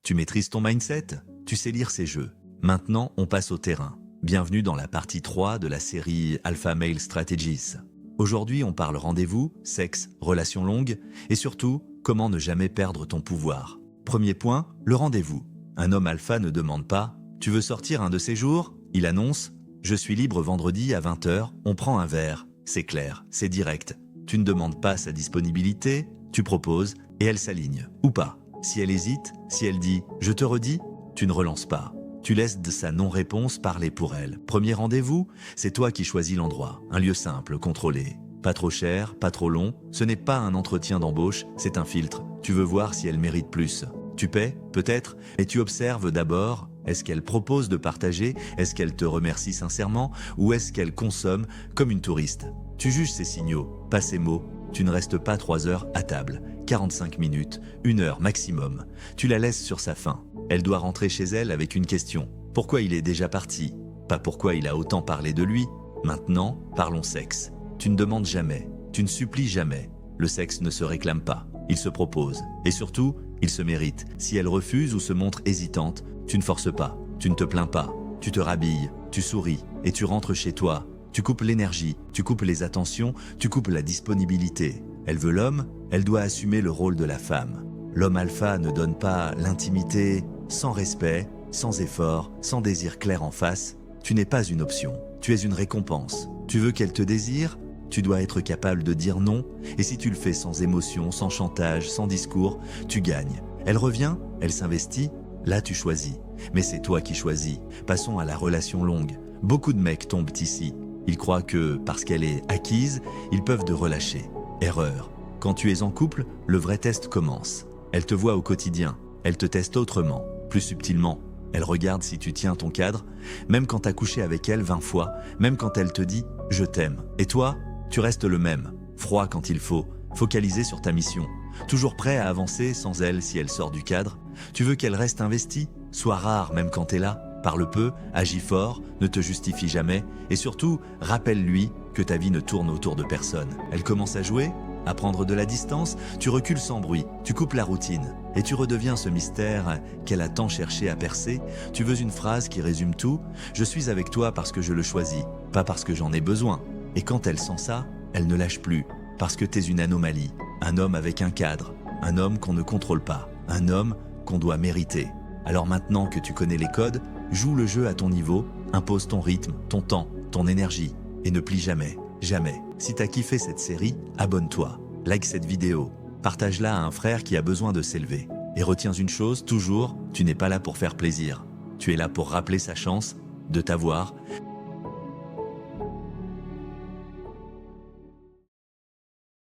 Tu maîtrises ton mindset? Tu sais lire ces jeux. Maintenant, on passe au terrain. Bienvenue dans la partie 3 de la série Alpha Male Strategies. Aujourd'hui, on parle rendez-vous, sexe, relations longues et surtout, comment ne jamais perdre ton pouvoir. Premier point, le rendez-vous. Un homme alpha ne demande pas « Tu veux sortir un de ces jours ?» Il annonce « Je suis libre vendredi à 20h, on prend un verre. » C'est clair, c'est direct. Tu ne demandes pas sa disponibilité, tu proposes et elle s'aligne. Ou pas. Si elle hésite, si elle dit « Je te redis », tu ne relances pas. Tu laisses de sa non-réponse parler pour elle. Premier rendez-vous, c'est toi qui choisis l'endroit. Un lieu simple, contrôlé. Pas trop cher, pas trop long. Ce n'est pas un entretien d'embauche, c'est un filtre. Tu veux voir si elle mérite plus. Tu paies, peut-être, et tu observes d'abord. Est-ce qu'elle propose de partager? Est-ce qu'elle te remercie sincèrement? Ou est-ce qu'elle consomme comme une touriste? Tu juges ses signaux, pas ses mots. Tu ne restes pas 3 heures à table. 45 minutes, 1 heure maximum. Tu la laisses sur sa faim. Elle doit rentrer chez elle avec une question. Pourquoi il est déjà parti? Pas pourquoi il a autant parlé de lui. Maintenant, parlons sexe. Tu ne demandes jamais, tu ne supplies jamais. Le sexe ne se réclame pas, il se propose. Et surtout, il se mérite. Si elle refuse ou se montre hésitante, tu ne forces pas, tu ne te plains pas. Tu te rhabilles, tu souris et tu rentres chez toi. Tu coupes l'énergie, tu coupes les attentions, tu coupes la disponibilité. Elle veut l'homme, elle doit assumer le rôle de la femme. L'homme alpha ne donne pas l'intimité sans respect, sans effort, sans désir clair en face. Tu n'es pas une option, tu es une récompense. Tu veux qu'elle te désire? Tu dois être capable de dire non. Et si tu le fais sans émotion, sans chantage, sans discours, tu gagnes. Elle revient, elle s'investit, là tu choisis. Mais c'est toi qui choisis. Passons à la relation longue. Beaucoup de mecs tombent ici. Ils croient que, parce qu'elle est acquise, ils peuvent te relâcher. Erreur. Quand tu es en couple, le vrai test commence. Elle te voit au quotidien. Elle te teste autrement, plus subtilement. Elle regarde si tu tiens ton cadre, même quand t'as couché avec elle 20 fois, même quand elle te dit « je t'aime ». Et toi, tu restes le même, froid quand il faut, focalisé sur ta mission. Toujours prêt à avancer sans elle si elle sort du cadre. Tu veux qu'elle reste investie? Sois rare même quand t'es là. Parle peu, agis fort, ne te justifie jamais. Et surtout, rappelle-lui que ta vie ne tourne autour de personne. Elle commence à jouer, à prendre de la distance, tu recules sans bruit, tu coupes la routine. Et tu redeviens ce mystère qu'elle a tant cherché à percer. Tu veux une phrase qui résume tout. Je suis avec toi parce que je le choisis, pas parce que j'en ai besoin. Et quand elle sent ça, elle ne lâche plus. Parce que t'es une anomalie. Un homme avec un cadre. Un homme qu'on ne contrôle pas. Un homme qu'on doit mériter. Alors maintenant que tu connais les codes, joue le jeu à ton niveau, impose ton rythme, ton temps, ton énergie. Et ne plie jamais, jamais. Si t'as kiffé cette série, abonne-toi. Like cette vidéo. Partage-la à un frère qui a besoin de s'élever. Et retiens une chose, toujours, tu n'es pas là pour faire plaisir. Tu es là pour rappeler sa chance de t'avoir,